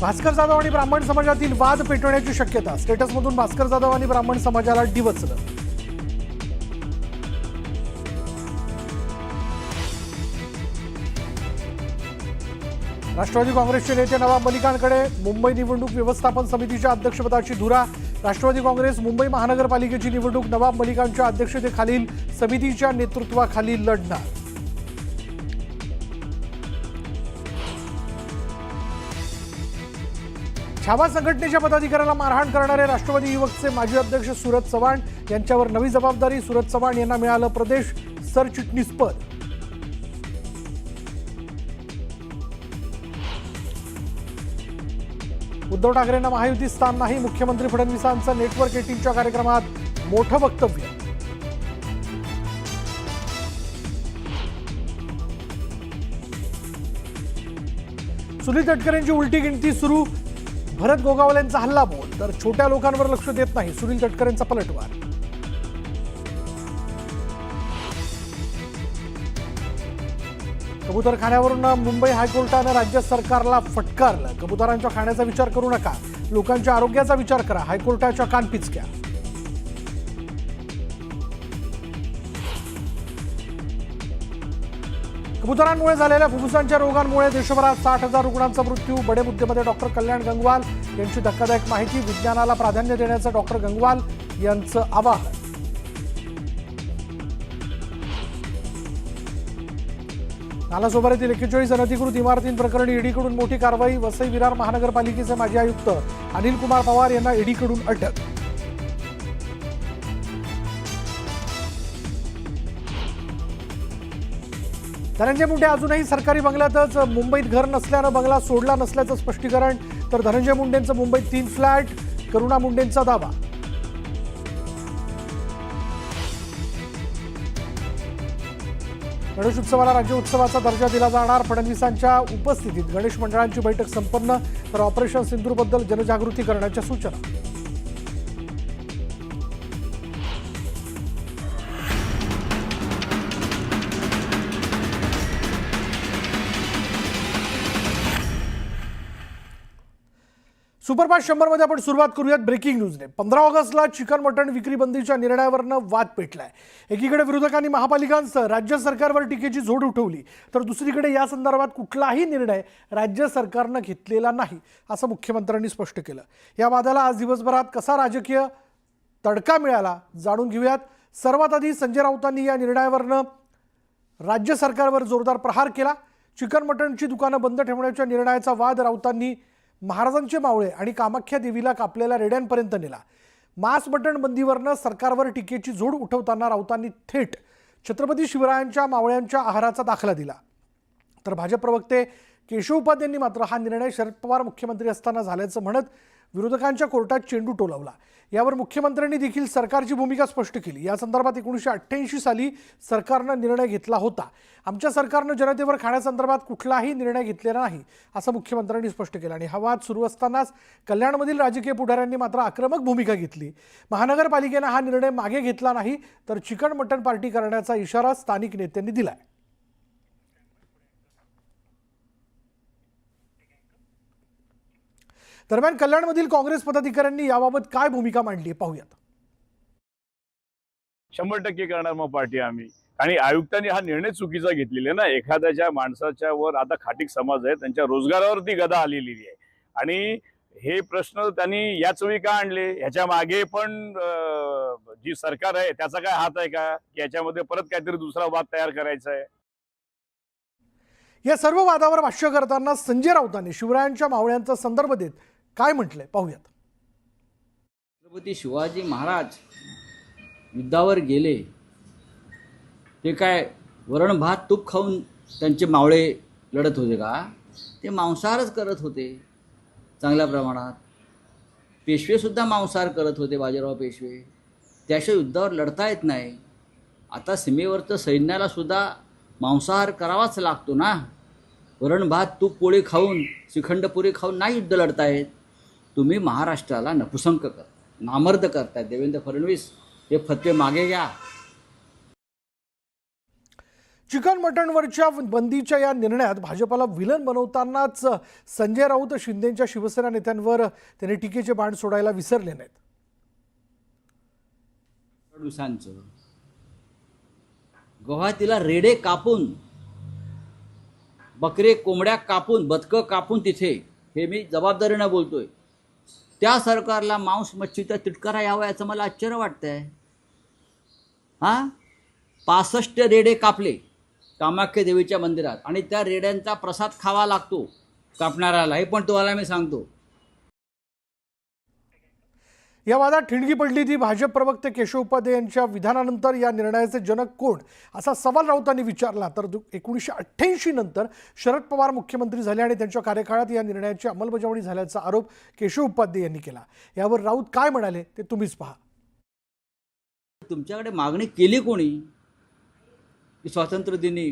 भास्कर जाधव आणि ब्राह्मण समाजातील वाद पेटवण्याची शक्यता. स्टेटसमधून भास्कर जाधव आणि ब्राह्मण समाजाला डिवचलं. राष्ट्रवादी काँग्रेसचे नेते नवाब मलिकांकडे मुंबई निवडणूक व्यवस्थापन समितीच्या अध्यक्षपदाची धुरा. राष्ट्रवादी काँग्रेस मुंबई महानगरपालिकेची निवडणूक नवाब मलिकांच्या अध्यक्षतेखालील समितीच्या नेतृत्वाखाली लढणार. छावा संघटनेच्या पदाधिकाऱ्याला मारहाण करणारे राष्ट्रवादी युवकचे माजी अध्यक्ष सूरज चव्हाण यांच्यावर नवी जबाबदारी. सूरज चव्हाण यांना मिळालं प्रदेश सरचिटणीसपद. उद्धव ठाकरेंना महायुतीत स्थान नाही. मुख्यमंत्री फडणवीसांचं नेटवर्क 18च्या कार्यक्रमात मोठं वक्तव्य. सुनील तटकरेंची उलटी गिनती सुरू. भरत गोगावलेंचा हल्ला बोल तर छोट्या लोकांवर लक्ष देत नाही. सुनील तटकरेंचा पलटवार. कबुतरखान्यावरून मुंबई हायकोर्टानं राज्य सरकारला फटकारलं. कबुतरांच्या खाण्याचा विचार करू नका, लोकांच्या आरोग्याचा विचार करा. हायकोर्टाच्या कानपिचक्या. कबुतरांमुळे झालेल्या फुफ्फुसांच्या रोगांमुळे देशभरात 60,000 रुग्णांचा मृत्यू. बडे मुद्देमध्ये डॉक्टर कल्याण गंगवाल यांची धक्कादायक माहिती. विज्ञानाला प्राधान्य देण्याचं डॉक्टर गंगवाल यांचं आवाहन. नालासोपाऱ्यातील 41 अनधिकृत इमारतींप्रकरणी ईडीकडून मोठी कारवाई. वसई विरार महानगरपालिकेचे माजी आयुक्त अनिल कुमार पवार यांना ईडीकडून अटक. धनंजय मुंडे अजूनही सरकारी बंगल्यातच. मुंबईत घर नसल्यानं बंगला सोडला नसल्याचं स्पष्टीकरण. तर धनंजय मुंडेंचं मुंबईत 3 फ्लॅट. करुणा मुंडेंचा दावा. गणेश उत्सवाला राज्य उत्सवाचा दर्जा दिला जाणार. फडणवीसांच्या उपस्थितीत गणेश मंडळांची बैठक संपन्न. तर ऑपरेशन सिंधूरबद्दल जनजागृती करण्याच्या सूचना. सुपरफास्ट 100 मध्ये आपण सुरुवात करूयात ब्रेकिंग न्यूजने. 15 ऑगस्टला चिकन मटण विक्री बंदीच्या निर्णयावरनं वाद पेटलाय. एकीकडे विरोधकांनी महापालिकांसह राज्य सरकारवर टीकेची झोड उठवली, तर दुसरीकडे या संदर्भात कुठलाही निर्णय राज्य सरकारनं घेतलेला नाही असं मुख्यमंत्र्यांनी स्पष्ट केलं. या वादाला आज दिवसभरात कसा राजकीय तडका मिळाला जाणून घेऊयात. सर्वात आधी संजय राऊतांनी या निर्णयावरनं राज्य सरकारवर जोरदार प्रहार केला. चिकन मटणची दुकानं बंद ठेवण्याच्या निर्णयाचा वाद राऊतांनी महाराजांचे मावळे आणि कामाख्या देवीला कापलेल्या रेड्यांपर्यंत नेला. मांस मटण बंदीवरनं सरकारवर टीकेची झोड उठवताना राऊतांनी थेट छत्रपती शिवरायांच्या मावळ्यांच्या आहाराचा दाखला दिला. तर भाजप प्रवक्ते केशव उपाध्यांनी मात्र हा निर्णय शरद पवार मुख्यमंत्री असताना झाल्याचं म्हणत विरोधकांच्या कोर्टात चेंडू टोलवला. यावर मुख्यमंत्र्यांनी देखील सरकारची भूमिका स्पष्ट केली. या संदर्भात 1988 साली सरकारनं निर्णय घेतला होता. आमच्या सरकारनं जनतेवर खाण्यासंदर्भात कुठलाही निर्णय घेतलेला नाही असं मुख्यमंत्र्यांनी स्पष्ट केलं. आणि हा वाद सुरू असतानाच कल्याणमधील राजकीय पुढाऱ्यांनी मात्र आक्रमक भूमिका घेतली. महानगरपालिकेनं हा निर्णय मागे घेतला नाही तर चिकन मटण पार्टी करण्याचा इशारा स्थानिक नेत्यांनी दिलाय. दरम्यान कल्याणमधील काँग्रेस पदाधिकाऱ्यांनी याबाबत काय भूमिका मांडली पाहूयात. 100% करणार मग पार्टी आम्ही. आणि आयुक्तांनी हा निर्णय चुकीचा घेतलेला ना. एखाद्याच्या माणसाच्या वर आता खाटीक समाज आहे, त्यांच्या रोजगारावरती गदा आलेली आहे. आणि हे प्रश्न त्यांनी याच वेळी का आणले? ह्याच्या मागे पण जी सरकार आहे त्याचा काय हात आहे का, की याच्यामध्ये परत काहीतरी दुसरा वाद तयार करायचा आहे? या सर्व वादावर भाष्य करताना संजय राऊतांनी शिवरायांच्या मावळ्यांचा संदर्भ देत काय म्हटलंय पाहूयात. छत्रपती शिवाजी महाराज युद्धावर गेले, ते काय वरण भात तूप खाऊन त्यांचे मावळे लढत होते का? ते मांसाहारच करत होते चांगल्या प्रमाणात. पेशवेसुद्धा मांसाहार करत होते, बाजीराव पेशवे. त्याशिवाय युद्धावर लढता येत नाही. आता सीमेवरचं सैन्याला सुद्धा मांसाहार करावाच लागतो ना. वरण भात तूप पोळी खाऊन, श्रीखंडपुरी खाऊन नाही युद्ध लढतायत. तुम्ही महाराष्ट्राला नपुसंक नामर्द करतायत. देवेंद्र फडणवीस हे फतवे मागे घ्या. चिकन मटणवरच्या बंदीच्या या निर्णयात भाजपला विलन बनवतानाच संजय राऊत शिंदेच्या शिवसेना नेत्यांवर त्यांनी टीकेचे बाण सोडायला विसरले नाहीत. दिवसांचं गुवाहाटीला रेडे कापून, बकरे कोंबड्या कापून, बदकं कापून तिथे, हे मी जबाबदारीनं बोलतोय, त्या सरकारला मांस मच्छीचा तिटकारा यावा याचं मला आश्चर्य वाटतंय. 65 रेडे कापले कामाख्या देवीच्या मंदिरात आणि त्या रेड्यांचा प्रसाद खावा लागतो कापणाऱ्याला, हे पण तुम्हाला मी सांगतो. या वादात ठिणगी पडली ती भाजप प्रवक्ते केशव उपाध्ये यांच्या विधानानंतर या निर्णयाचे जनक कोण असा सवाल राऊतांनी विचारला. तर 1988 नंतर शरद पवार मुख्यमंत्री झाले आणि त्यांच्या कार्यकाळात या निर्णयाची अंमलबजावणी झाल्याचा आरोप केशव उपाध्ये यांनी केला. यावर राऊत काय म्हणाले ते तुम्हीच पहा. तुमच्याकडे मागणी केली कोणी की स्वातंत्र्यदिनी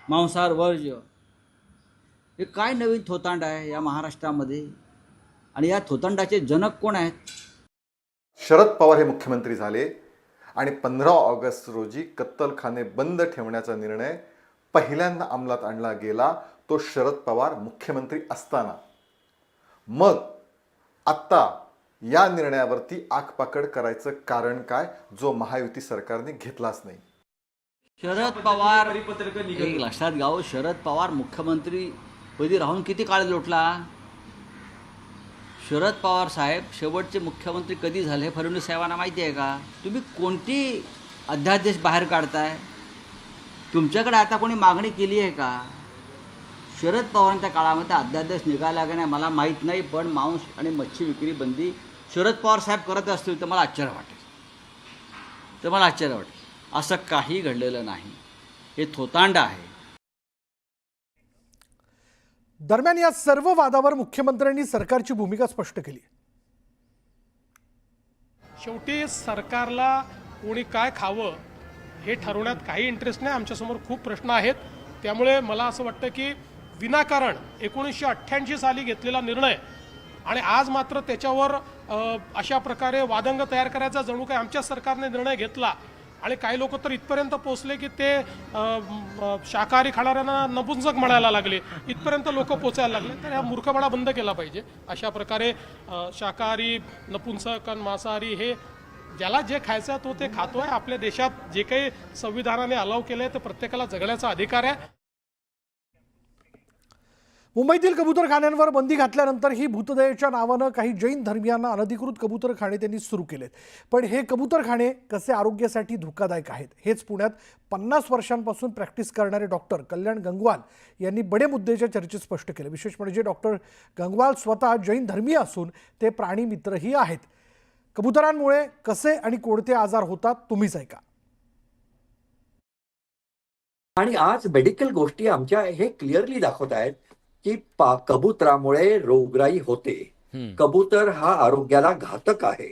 मांसाहार वर्ज्य? हे काय नवीन थोतांड आहे या महाराष्ट्रामध्ये आणि या थोतांडाचे जनक कोण आहेत? शरद पवार हे मुख्यमंत्री झाले आणि 15 ऑगस्ट रोजी कत्तलखाने बंद ठेवण्याचा निर्णय पहिल्यांदा अंमलात आणला गेला, तो शरद पवार मुख्यमंत्री असताना. मग आत्ता या निर्णयावरती आगपाकड करायचं कारण काय, जो महायुती सरकारने घेतलाच नाही? शरद पवार, एक लक्षात घ्यावं, शरद पवार मुख्यमंत्री पदी राहून किती काळ लोटला? शरद पवार साहेब शेवटचे मुख्यमंत्री कधी झाले फडणवीस साहेबांना माहिती आहे का? तुम्ही कोणती अध्यादेश बाहेर काढताय? तुमच्याकडे आता कोणी मागणी केली आहे का? शरद पवारांच्या काळामध्ये अध्यादेश निघाला का नाही मला माहीत नाही, पण मांस आणि मच्छी विक्री बंदी शरद पवार साहेब करत असतील तर मला आश्चर्य वाटेल. असं काही घडलेलं नाही. हे थोतांड आहे. दरम्यान या सर्व वादावर मुख्यमंत्र्यांनी सरकारची भूमिका स्पष्ट केली. शेवटी सरकारला कोणी काय खावं हे ठरवण्यात काही इंटरेस्ट नाही. आमच्यासमोर खूप प्रश्न आहेत. त्यामुळे मला असं वाटतं की विनाकारण 1988 साली घेतलेला निर्णय आणि आज मात्र त्याच्यावर अशा प्रकारे वादंग तयार करायचा जणू काय आमच्या सरकारने निर्णय घेतला. आणि काही लोक तर इथपर्यंत पोचले की ते शाकाहारी खाणाऱ्यांना नपुंसक म्हणायला लागले, इथपर्यंत लोक पोचायला लागले. तर हा मूर्खपणा बंद केला पाहिजे. अशा प्रकारे शाकाहारी, नपुंसक आणि मांसाहारी हे ज्याला जे खायचं तो ते खातोय. आपल्या देशात जे काही संविधानाने अलाव केलंय ते प्रत्येकाला जगण्याचा अधिकार आहे. मुंबईतील कबूतरखान्यांवर बंदी घातल्यानंतर ही भूतदयेच्या नावानं काही जैन धर्मियांना अनधिकृत कबूतरखाने त्यांनी सुरू केलेत. पण हे कबूतरखाने कसे आरोग्यासाठी धोकादायक आहेत हेच पुण्यात 50 वर्षांपासून प्रॅक्टिस करणारे डॉक्टर कल्याण गंगवाल यांनी बडे मुद्द्याच्या चर्चेत स्पष्ट केलं. विशेष म्हणजे डॉक्टर गंगवाल स्वतः जैन धर्मीय असून ते प्राणीमित्रही आहेत. कबुतरांमुळे कसे आणि कोणते आजार होतात तुम्हीच ऐका. आणि आज मेडिकल गोष्टी आमच्या हे क्लिअरली दाखवत आहेत की कबुतरामुळे रोगराई होते. कबूतर हा आरोग्याला घातक आहे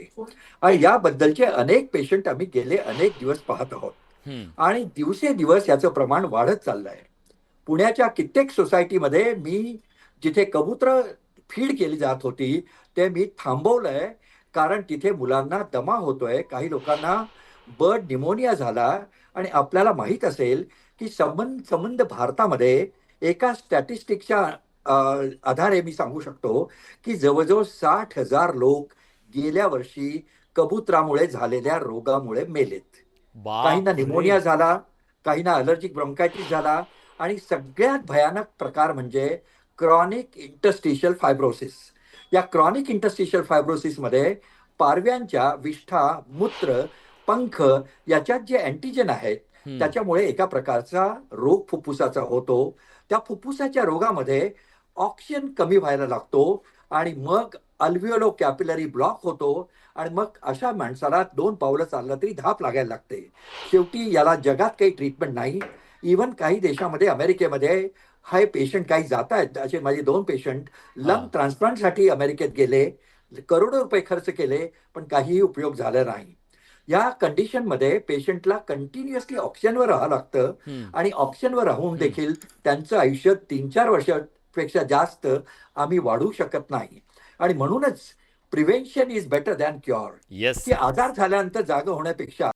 आणि याबद्दलचे अनेक पेशंट आम्ही गेले अनेक दिवस पाहत आहोत आणि दिवसेदिवस याचं प्रमाण वाढत चाललंय. पुण्याच्या कित्येक सोसायटीमध्ये मी जिथे कबूतर फीड केली जात होती ते मी थांबवलंय, कारण तिथे मुलांना दमा होतोय, काही लोकांना बर्ड निमोनिया झाला. आणि आपल्याला माहित असेल की संबंध भारतामध्ये एका स्टॅटिस्टिक्सच्या आधारे मी सांगू शकतो की जवळजवळ 60,000 लोक गेल्या वर्षी कबुतरामुळे झालेल्या रोगामुळे मेलेत. काहींना निमोनिया झाला, काहींना अलर्जिक ब्रोंकायटिस झाला आणि सगळ्यात भयानक प्रकार म्हणजे क्रॉनिक इंटरस्टिशियल फायब्रोसिस. या क्रॉनिक इंटरस्टिशियल फायब्रोसिस मध्ये पारव्यांच्या विष्ठा, मूत्र, पंख याच्यात जे अँटीजन आहेत त्याच्यामुळे एका प्रकारचा रोग फुफ्फुसाचा होतो. त्या फुफ्फुसाच्या रोगामध्ये ऑक्सिजन कमी व्हायला लागतो आणि मग अल्व्हिओलो कॅपिलरी ब्लॉक होतो आणि मग अशा माणसाला 2 पावलं चाललं तरी धाप लागायला लागते. शेवटी याला जगात काही ट्रीटमेंट नाही. इव्हन काही देशामध्ये, अमेरिकेमध्ये हे पेशंट काही जात आहेत. असे माझे 2 पेशंट लंग ट्रान्सप्लांटसाठी अमेरिकेत गेले, करोडो रुपये खर्च केले, पण काहीही उपयोग झाला नाही. या कंडिशनमध्ये पेशंटला कंटिन्युअसली ऑक्सिजनवर राहावं लागतं आणि ऑक्सिजनवर राहून देखील त्यांचं आयुष्य 3-4 वर्षापेक्षा जास्त आम्ही वाढवू शकत नाही. आणि म्हणूनच prevention is better than cure. की आजार झाल्यानंतर जागा होण्यापेक्षा